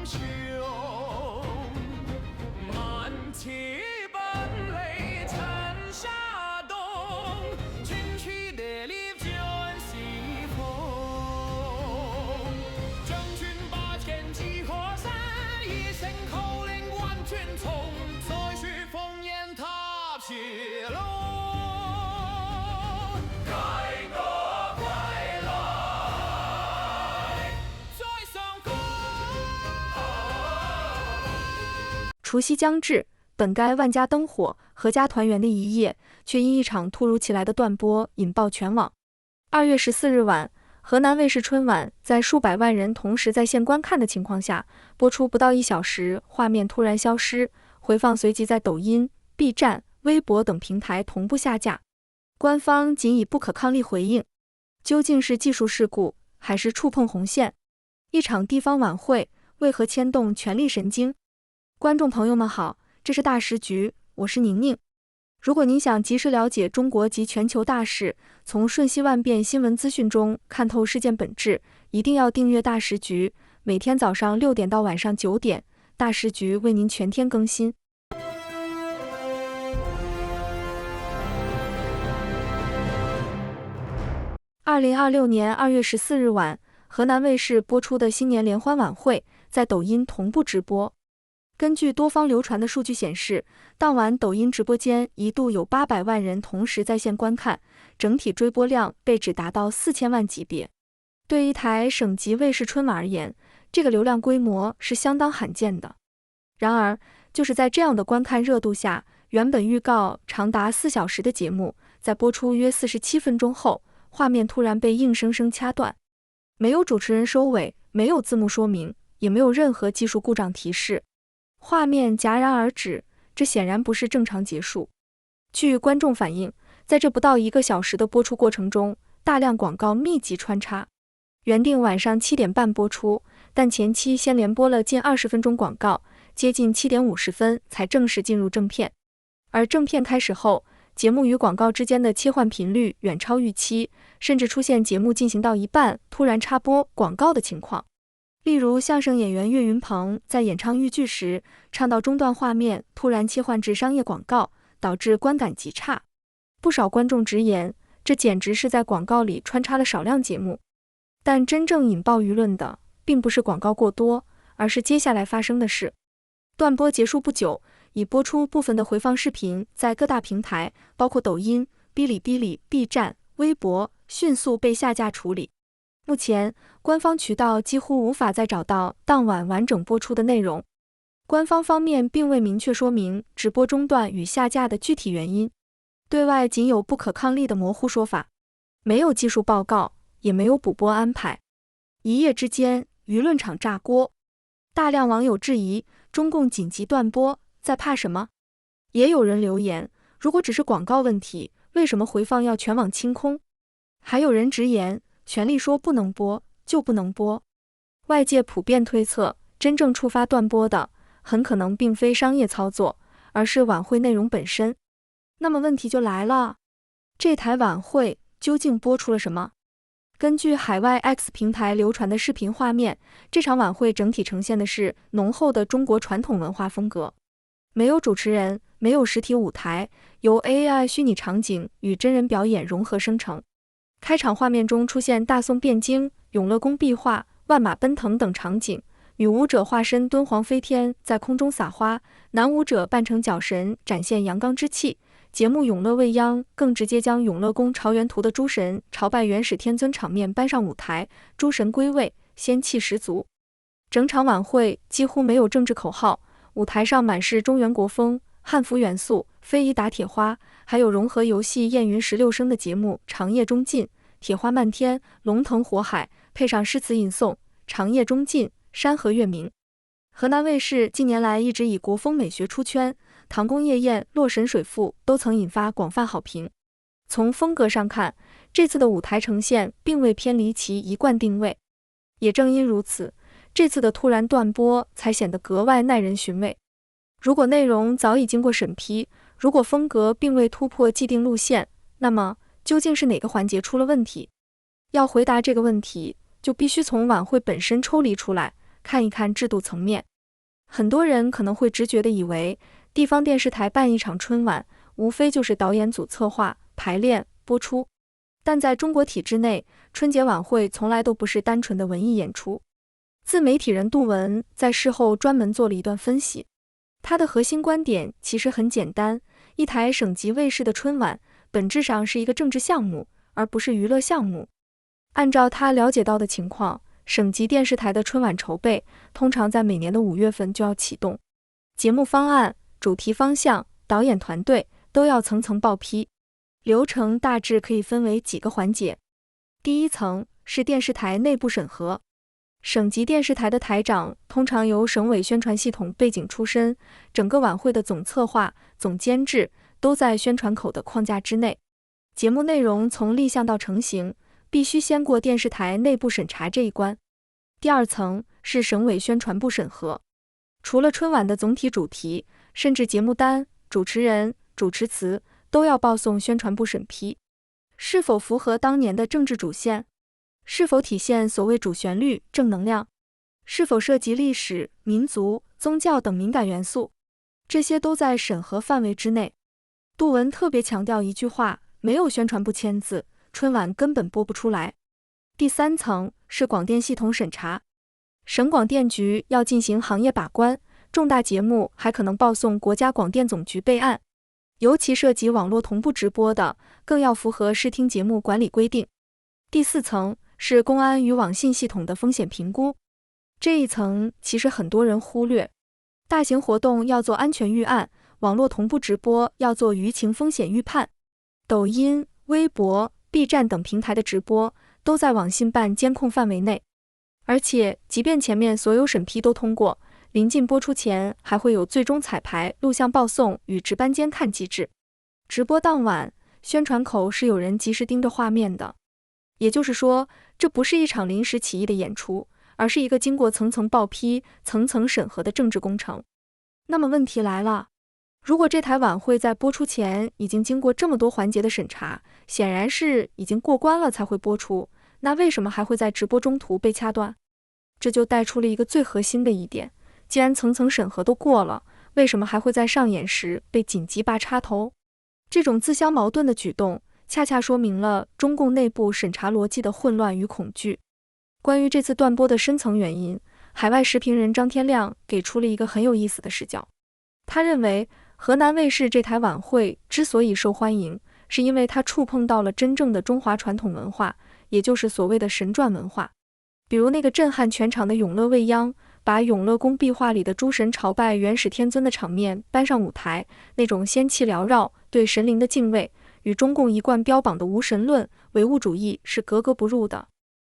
雄，满旗奔雷尘沙动，军旗猎猎卷西风。将军把天击河山，一声口令万军从，再续烽烟踏铁龙。除夕将至，本该万家灯火、阖家团圆的一夜，却因一场突如其来的断播引爆全网。2月14日晚，河南卫视春晚在数百万人同时在线观看的情况下，播出不到1小时，画面突然消失，回放随即在抖音、B 站、微博等平台同步下架。官方仅以不可抗力回应，究竟是技术事故，还是触碰红线？一场地方晚会为何牵动权力神经？观众朋友们好，这是大时局，我是宁宁。如果您想及时了解中国及全球大事，从瞬息万变新闻资讯中看透事件本质，一定要订阅大时局，每天早上6点到晚上9点，大时局为您全天更新。2026年2月14日晚，河南卫视播出的新年联欢晚会在抖音同步直播。根据多方流传的数据显示，当晚抖音直播间一度有800万人同时在线观看，整体追播量被指达到4000万级别。对一台省级卫视春晚而言，这个流量规模是相当罕见的。然而，就是在这样的观看热度下，原本预告长达4小时的节目，在播出约47分钟后，画面突然被硬生生掐断。没有主持人收尾，没有字幕说明，也没有任何技术故障提示。画面戛然而止，这显然不是正常结束。据观众反映，在这不到1个小时的播出过程中，大量广告密集穿插。原定晚上7点半播出，但前期先连播了近20分钟广告，接近7点50分才正式进入正片。而正片开始后，节目与广告之间的切换频率远超预期，甚至出现节目进行到一半突然插播广告的情况。例如，相声演员岳云鹏在演唱豫剧时，唱到中段画面突然切换至商业广告，导致观感极差。不少观众直言，这简直是在广告里穿插了少量节目。但真正引爆舆论的，并不是广告过多，而是接下来发生的事。断播结束不久，已播出部分的回放视频在各大平台，包括抖音、哔哩哔哩、B 站、微博，迅速被下架处理。目前，官方渠道几乎无法再找到当晚完整播出的内容。官方方面并未明确说明直播中断与下架的具体原因，对外仅有不可抗力的模糊说法，没有技术报告，也没有补播安排。一夜之间，舆论场炸锅，大量网友质疑中共紧急断播，在怕什么？也有人留言，如果只是广告问题，为什么回放要全网清空？还有人直言，权力说不能播就不能播。外界普遍推测，真正触发断播的很可能并非商业操作，而是晚会内容本身。那么问题就来了，这台晚会究竟播出了什么？根据海外 X 平台流传的视频画面，这场晚会整体呈现的是浓厚的中国传统文化风格，没有主持人，没有实体舞台，由 AI 虚拟场景与真人表演融合生成。开场画面中出现大宋汴京、永乐宫壁画、万马奔腾等场景，女舞者化身敦煌飞天在空中撒花，男舞者扮成角神展现阳刚之气。节目《永乐未央》更直接将永乐宫朝元图的诸神朝拜元始天尊场面搬上舞台，诸神归位，仙气十足。整场晚会几乎没有政治口号，舞台上满是中原国风、汉服元素，非遗打铁花，还有融合游戏燕云16声的节目《长夜中尽》，铁花漫天，龙腾火海，配上诗词吟诵，长夜中尽，山河月明。河南卫视近年来一直以国风美学出圈，唐宫夜宴、洛神水赋都曾引发广泛好评。从风格上看，这次的舞台呈现并未偏离其一贯定位。也正因如此，这次的突然断播才显得格外耐人寻味。如果内容早已经过审批，如果风格并未突破既定路线，那么究竟是哪个环节出了问题？要回答这个问题，就必须从晚会本身抽离出来，看一看制度层面。很多人可能会直觉地以为，地方电视台办一场春晚，无非就是导演组策划、排练、播出。但在中国体制内，春节晚会从来都不是单纯的文艺演出。自媒体人杜文在事后专门做了一段分析，他的核心观点其实很简单，一台省级卫视的春晚本质上是一个政治项目，而不是娱乐项目。按照他了解到的情况，省级电视台的春晚筹备通常在每年的5月份就要启动，节目方案、主题方向、导演团队都要层层报批，流程大致可以分为几个环节。第一层是电视台内部审核，省级电视台的台长通常由省委宣传系统背景出身，整个晚会的总策划、总监制都在宣传口的框架之内，节目内容从立项到成型，必须先过电视台内部审查这一关。第二层是省委宣传部审核，除了春晚的总体主题，甚至节目单、主持人、主持词都要报送宣传部审批，是否符合当年的政治主线，是否体现所谓主旋律、正能量，是否涉及历史、民族、宗教等敏感元素，这些都在审核范围之内。杜文特别强调一句话，没有宣传部签字，春晚根本播不出来。第三层是广电系统审查，省广电局要进行行业把关，重大节目还可能报送国家广电总局备案，尤其涉及网络同步直播的，更要符合视听节目管理规定。第四层是公安与网信系统的风险评估，这一层其实很多人忽略，大型活动要做安全预案，网络同步直播要做舆情风险预判，抖音、微博、B 站等平台的直播都在网信办监控范围内，而且即便前面所有审批都通过，临近播出前还会有最终彩排、录像报送与值班监看机制。直播当晚，宣传口是有人及时盯着画面的，也就是说，这不是一场临时起意的演出，而是一个经过层层报批、层层审核的政治工程。那么问题来了，如果这台晚会在播出前已经经过这么多环节的审查，显然是已经过关了才会播出，那为什么还会在直播中途被掐断？这就带出了一个最核心的一点，既然层层审核都过了，为什么还会在上演时被紧急拔插头？这种自相矛盾的举动，恰恰说明了中共内部审查逻辑的混乱与恐惧。关于这次断播的深层原因，海外时评人张天亮给出了一个很有意思的视角。他认为，河南卫视这台晚会之所以受欢迎，是因为它触碰到了真正的中华传统文化，也就是所谓的神传文化。比如那个震撼全场的永乐未央，把永乐宫壁画里的诸神朝拜元始天尊的场面搬上舞台，那种仙气缭绕、对神灵的敬畏，与中共一贯标榜的无神论、唯物主义是格格不入的。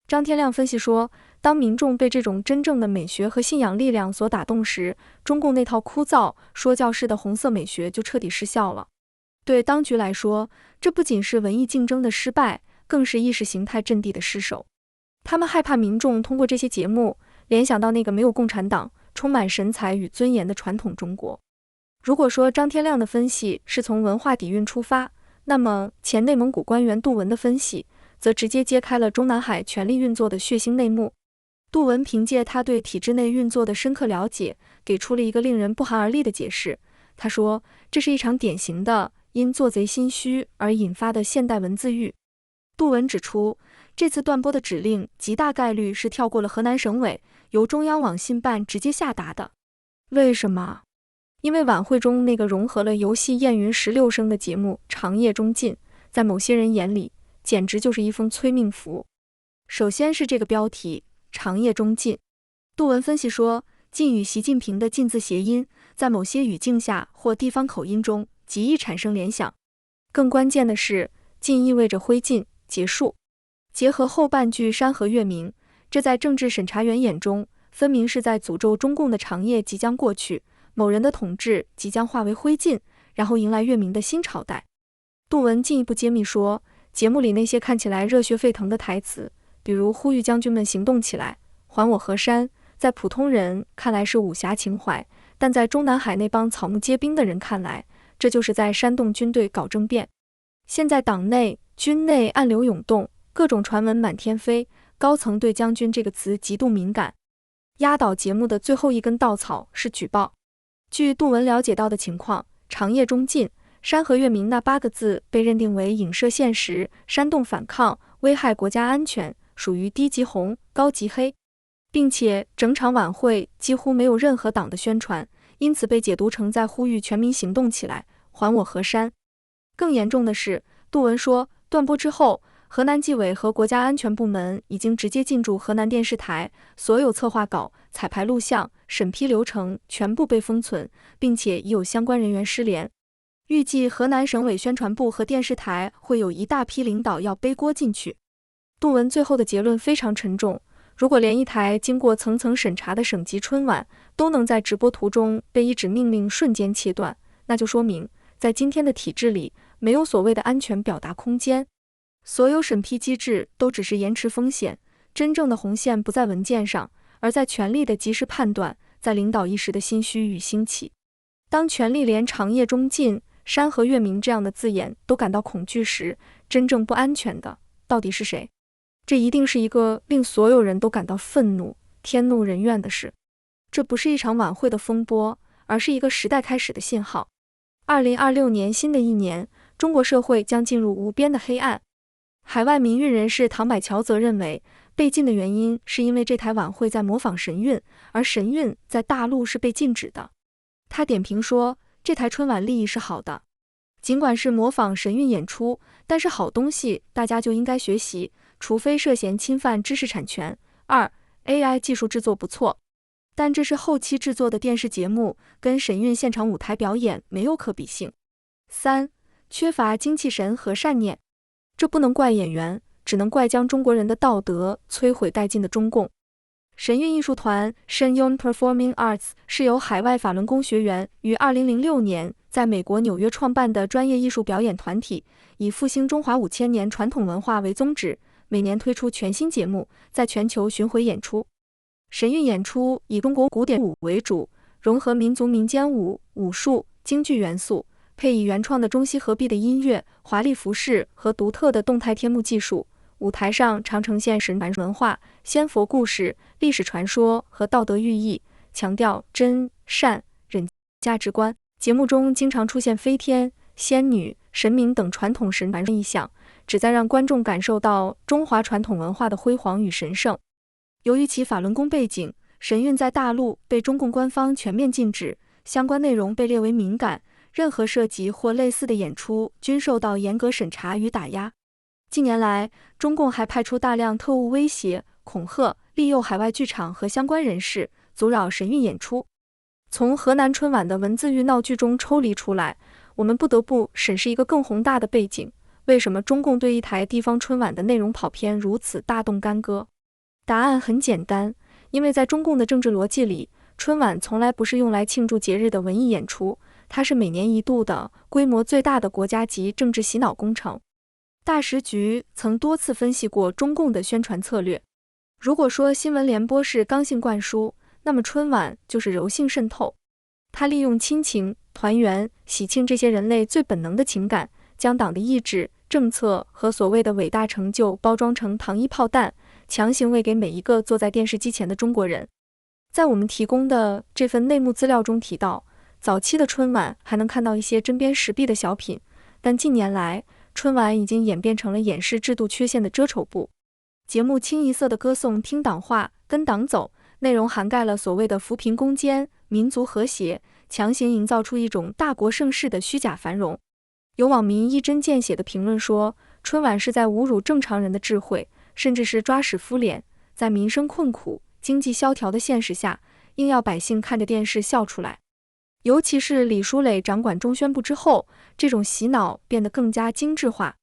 张天亮分析说，当民众被这种真正的美学和信仰力量所打动时，中共那套枯燥说教式的红色美学就彻底失效了。对当局来说，这不仅是文艺竞争的失败，更是意识形态阵地的失守。他们害怕民众通过这些节目联想到那个没有共产党、充满神采与尊严的传统中国。如果说张天亮的分析是从文化底蕴出发，那么前内蒙古官员杜文的分析则直接揭开了中南海权力运作的血腥内幕。杜文凭借他对体制内运作的深刻了解，给出了一个令人不寒而栗的解释。他说，这是一场典型的因做贼心虚而引发的现代文字狱。杜文指出，这次断播的指令极大概率是跳过了河南省委，由中央网信办直接下达的。为什么？因为晚会中那个融合了游戏燕云16声的节目《长夜中尽》，在某些人眼里简直就是一封催命符。首先是这个标题长夜中尽，杜文分析说，晋与习近平的晋字谐音，在某些语境下或地方口音中极易产生联想。更关键的是，晋意味着灰烬、结束。结合后半句山河月明，这在政治审查员眼中，分明是在诅咒中共的长夜即将过去，某人的统治即将化为灰烬，然后迎来月明的新朝代。杜文进一步揭秘说，节目里那些看起来热血沸腾的台词，比如呼吁将军们行动起来，还我河山，在普通人看来是武侠情怀，但在中南海那帮草木皆兵的人看来，这就是在煽动军队搞政变。现在党内、军内暗流涌动，各种传闻满天飞，高层对将军这个词极度敏感。压倒节目的最后一根稻草是举报。据杜文了解到的情况，长夜中尽，山河月明那8个字被认定为影射现实、煽动反抗、危害国家安全，属于低级红、高级黑，并且整场晚会几乎没有任何党的宣传，因此被解读成在呼吁全民行动起来，还我河山。更严重的是，杜文说，断播之后，河南纪委和国家安全部门已经直接进驻河南电视台，所有策划稿、彩排录像、审批流程全部被封存，并且已有相关人员失联。预计河南省委宣传部和电视台会有一大批领导要背锅进去。杜文最后的结论非常沉重，如果连一台经过层层审查的省级春晚都能在直播途中被一纸命令瞬间切断，那就说明在今天的体制里没有所谓的安全表达空间。所有审批机制都只是延迟风险，真正的红线不在文件上，而在权力的及时判断，在领导意识的心虚与兴起。当权力连长夜中尽、山河月明这样的字眼都感到恐惧时，真正不安全的到底是谁？这一定是一个令所有人都感到愤怒、天怒人怨的事。这不是一场晚会的风波，而是一个时代开始的信号。2026年新的一年，中国社会将进入无边的黑暗。海外民运人士唐百乔则认为，被禁的原因是因为这台晚会在模仿神韵，而神韵在大陆是被禁止的。他点评说，这台春晚立意是好的，尽管是模仿神韵演出，但是好东西大家就应该学习，除非涉嫌侵犯知识产权。AI 技术制作不错，但这是后期制作的电视节目，跟神韵现场舞台表演没有可比性。3. 缺乏精气神和善念。这不能怪演员，只能怪将中国人的道德摧毁殆尽的中共。神韵艺术团 Shenyang Performing Arts 是由海外法轮功学员于2006年在美国纽约创办的专业艺术表演团体，以复兴中华5000年传统文化为宗旨，每年推出全新节目，在全球巡回演出。神韵演出以中国古典舞为主，融合民族民间舞、武术、京剧元素，配以原创的中西合璧的音乐、华丽服饰和独特的动态天幕技术。舞台上常呈现神传文化、仙佛故事、历史传说和道德寓意，强调真、善、忍价值观。节目中经常出现飞天、仙女、神明等传统神传意象，旨在让观众感受到中华传统文化的辉煌与神圣。由于其法轮功背景，神韵在大陆被中共官方全面禁止，相关内容被列为敏感，任何涉及或类似的演出均受到严格审查与打压。近年来，中共还派出大量特务威胁、恐吓、利诱海外剧场和相关人士，阻扰神韵演出。从河南春晚的文字狱闹剧中抽离出来，我们不得不审视一个更宏大的背景：为什么中共对一台地方春晚的内容跑偏如此大动干戈？答案很简单，因为在中共的政治逻辑里，春晚从来不是用来庆祝节日的文艺演出，它是每年一度的、规模最大的国家级政治洗脑工程。大时局曾多次分析过中共的宣传策略。如果说新闻联播是刚性灌输，那么春晚就是柔性渗透。它利用亲情、团圆、喜庆这些人类最本能的情感，将党的意志、政策和所谓的伟大成就包装成糖衣炮弹，强行喂给每一个坐在电视机前的中国人。在我们提供的这份内幕资料中提到，早期的春晚还能看到一些针砭时弊的小品，但近年来，春晚已经演变成了掩饰制度缺陷的遮丑布。节目清一色的歌颂听党话、跟党走，内容涵盖了所谓的扶贫攻坚、民族和谐，强行营造出一种大国盛世的虚假繁荣。有网民一针见血的评论说，春晚是在侮辱正常人的智慧，甚至是抓屎敷脸，在民生困苦、经济萧条的现实下，硬要百姓看着电视笑出来。尤其是李书磊掌管中宣部之后，这种洗脑变得更加精致化。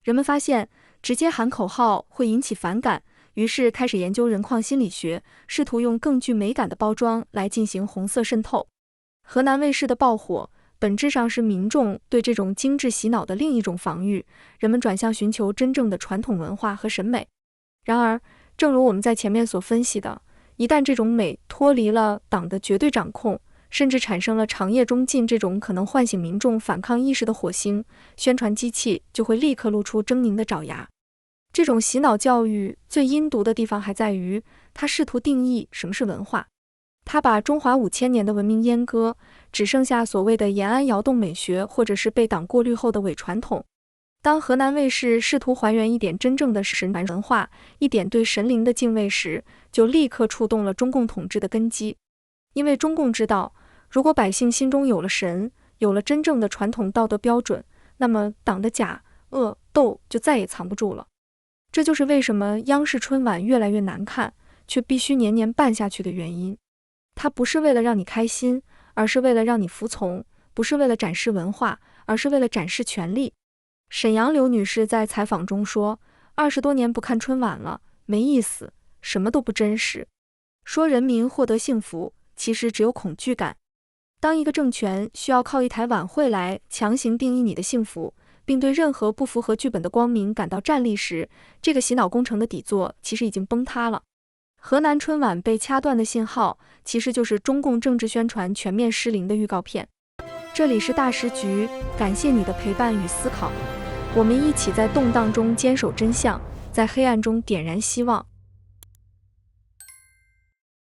人们发现直接喊口号会引起反感，于是开始研究人矿心理学，试图用更具美感的包装来进行红色渗透。河南卫视的爆火本质上是民众对这种精致洗脑的另一种防御，人们转向寻求真正的传统文化和审美。然而，正如我们在前面所分析的，一旦这种美脱离了党的绝对掌控，甚至产生了长夜中尽这种可能唤醒民众反抗意识的火星，宣传机器就会立刻露出狰狞的爪牙。这种洗脑教育最阴毒的地方还在于，他试图定义什么是文化。他把中华5000年的文明阉割，只剩下所谓的延安窑洞美学，或者是被党过滤后的伪传统。当河南卫视试图还原一点真正的神文化，一点对神灵的敬畏时，就立刻触动了中共统治的根基。因为中共知道，如果百姓心中有了神，有了真正的传统道德标准，那么党的假恶斗就再也藏不住了。这就是为什么央视春晚越来越难看，却必须年年办下去的原因。它不是为了让你开心，而是为了让你服从；不是为了展示文化，而是为了展示权力。沈阳刘女士在采访中说，20多年不看春晚了，没意思，什么都不真实。说人民获得幸福，其实只有恐惧感。当一个政权需要靠一台晚会来强行定义你的幸福，并对任何不符合剧本的光明感到战栗时，这个洗脑工程的底座其实已经崩塌了。河南春晚被掐断的信号，其实就是中共政治宣传全面失灵的预告片。这里是大时局，感谢你的陪伴与思考，我们一起在动荡中坚守真相，在黑暗中点燃希望。